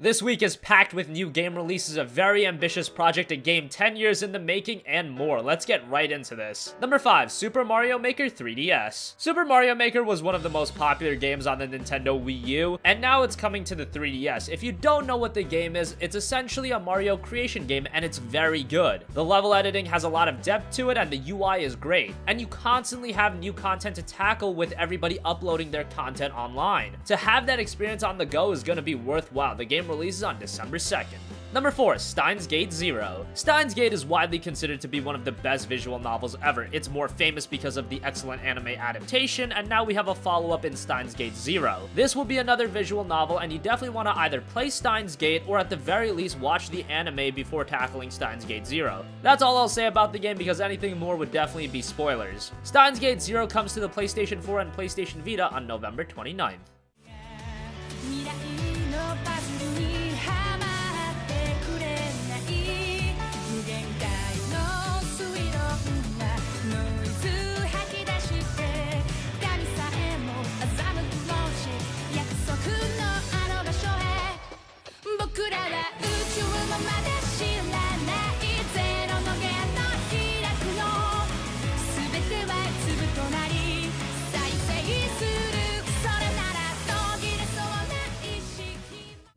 This week is packed with new game releases, a very ambitious project, a game 10 years in the making, and more. Let's get right into this. Number 5, Super Mario Maker 3DS. Super Mario Maker was one of the most popular games on the Nintendo Wii U, and now it's coming to the 3DS. If you don't know what the game is, it's essentially a Mario creation game, and it's very good. The level editing has a lot of depth to it, and the UI is great. And you constantly have new content to tackle with everybody uploading their content online. To have that experience on the go is going to be worthwhile. The game releases on December 2nd. Number 4, Steins Gate Zero. Steins Gate is widely considered to be one of the best visual novels ever. It's more famous because of the excellent anime adaptation, and now we have a follow-up in Steins Gate Zero. This will be another visual novel, and you definitely want to either play Steins Gate or at the very least watch the anime before tackling Steins Gate Zero. That's all I'll say about the game because anything more would definitely be spoilers. Steins Gate Zero comes to the PlayStation 4 and PlayStation Vita on November 29th.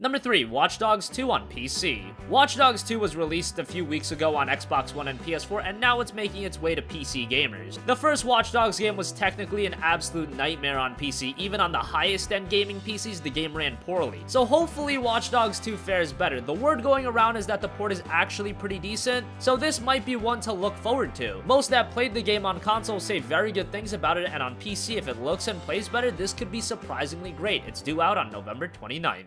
Number 3, Watch Dogs 2 on PC. Watch Dogs 2 was released a few weeks ago on Xbox One and PS4, and now it's making its way to PC gamers. The first Watch Dogs game was technically an absolute nightmare on PC. Even on the highest end gaming PCs, the game ran poorly. So hopefully Watch Dogs 2 fares better. The word going around is that the port is actually pretty decent, so this might be one to look forward to. Most that played the game on console say very good things about it, and on PC, if it looks and plays better, this could be surprisingly great. It's due out on November 29th.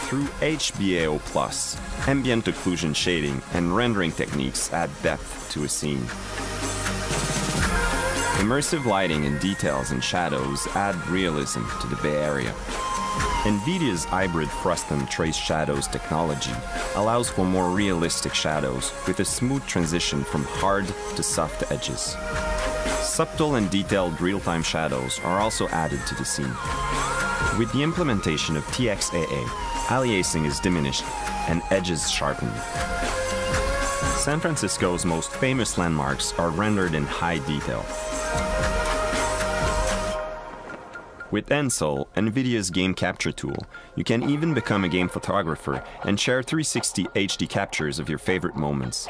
Through HBAO+, ambient occlusion shading and rendering techniques add depth to a scene. Immersive lighting and details and shadows add realism to the Bay Area. NVIDIA's hybrid frost and trace shadows technology allows for more realistic shadows with a smooth transition from hard to soft edges. Subtle and detailed real-time shadows are also added to the scene. With the implementation of TXAA, aliasing is diminished and edges sharpened. San Francisco's most famous landmarks are rendered in high detail. With Ensol, NVIDIA's game capture tool, you can even become a game photographer and share 360 HD captures of your favorite moments.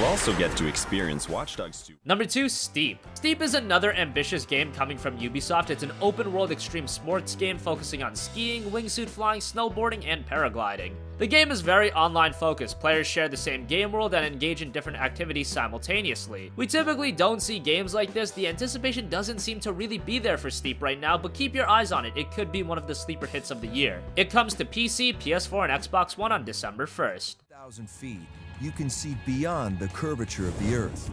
Also get to experience Watch Dogs 2. Number 2, Steep. Steep is another ambitious game coming from Ubisoft. It's an open-world extreme sports game focusing on skiing, wingsuit flying, snowboarding, and paragliding. The game is very online focused. Players share the same game world and engage in different activities simultaneously. We typically don't see games like this. The anticipation doesn't seem to really be there for Steep right now, but keep your eyes on it. It could be one of the sleeper hits of the year. It comes to PC, PS4, and Xbox One on December 1st. 1,000 feet. You can see beyond the curvature of the Earth.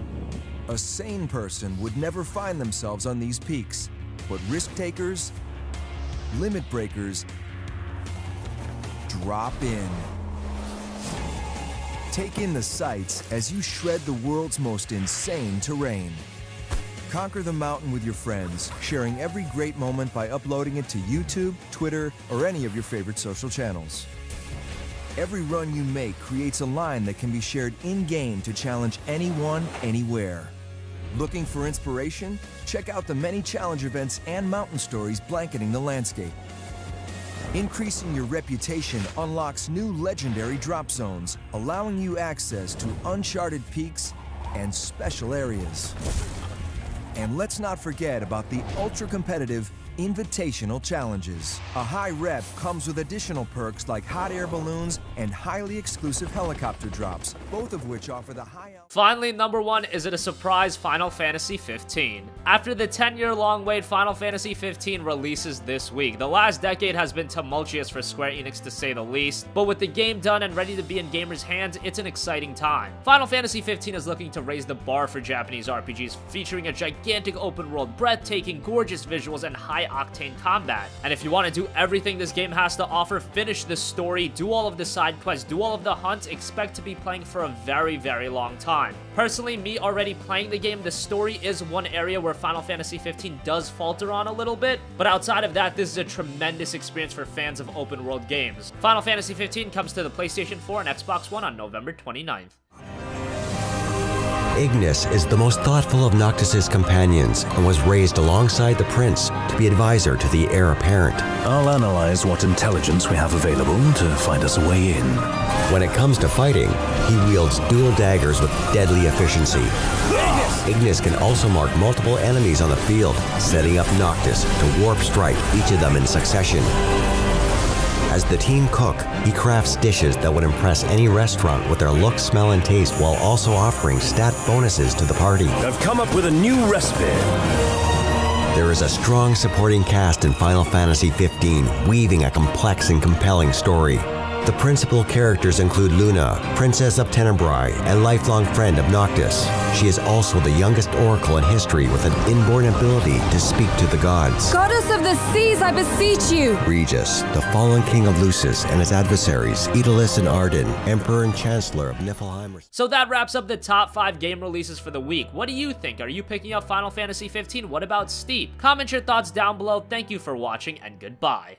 A sane person would never find themselves on these peaks, but risk takers, limit breakers, drop in. Take in the sights as you shred the world's most insane terrain. Conquer the mountain with your friends, sharing every great moment by uploading it to YouTube, Twitter, or any of your favorite social channels. Every run you make creates a line that can be shared in-game to challenge anyone, anywhere. Looking for inspiration? Check out the many challenge events and mountain stories blanketing the landscape. Increasing your reputation unlocks new legendary drop zones, allowing you access to uncharted peaks and special areas. And let's not forget about the ultra-competitive Invitational Challenges. A high rep comes with additional perks like hot air balloons and highly exclusive helicopter drops, both of which offer the high... Finally, number 1, is it a surprise Final Fantasy 15? After the 10-year-long wait, Final Fantasy 15 releases this week. The last decade has been tumultuous for Square Enix to say the least, but with the game done and ready to be in gamers' hands, it's an exciting time. Final Fantasy 15 is looking to raise the bar for Japanese RPGs, featuring a gigantic open world, breathtaking, gorgeous visuals, and high high-octane combat. And if you want to do everything this game has to offer, finish the story, do all of the side quests, do all of the hunts, expect to be playing for a very, very long time. Personally, me already playing the game, the story is one area where Final Fantasy 15 does falter on a little bit, but outside of that, this is a tremendous experience for fans of open world games. Final Fantasy 15 comes to the PlayStation 4 and Xbox One on November 29th. Ignis is the most thoughtful of Noctis's companions and was raised alongside the prince to be advisor to the heir apparent. I'll analyze what intelligence we have available to find us a way in. When it comes to fighting, he wields dual daggers with deadly efficiency. Ignis can also mark multiple enemies on the field, setting up Noctis to warp strike each of them in succession. As the team cook, he crafts dishes that would impress any restaurant with their look, smell, and taste while also offering stat bonuses to the party. I've come up with a new recipe. There is a strong supporting cast in Final Fantasy XV, weaving a complex and compelling story. The principal characters include Luna, Princess of Tenebrae, and lifelong friend of Noctis. She is also the youngest oracle in history with an inborn ability to speak to the gods. Goddess of the seas, I beseech you! Regis, the fallen king of Lucis, and his adversaries, Aeolus and Arden, Emperor and Chancellor of Niflheim. So that wraps up the top 5 game releases for the week. What do you think? Are you picking up Final Fantasy 15? What about Steep? Comment your thoughts down below. Thank you for watching, and goodbye.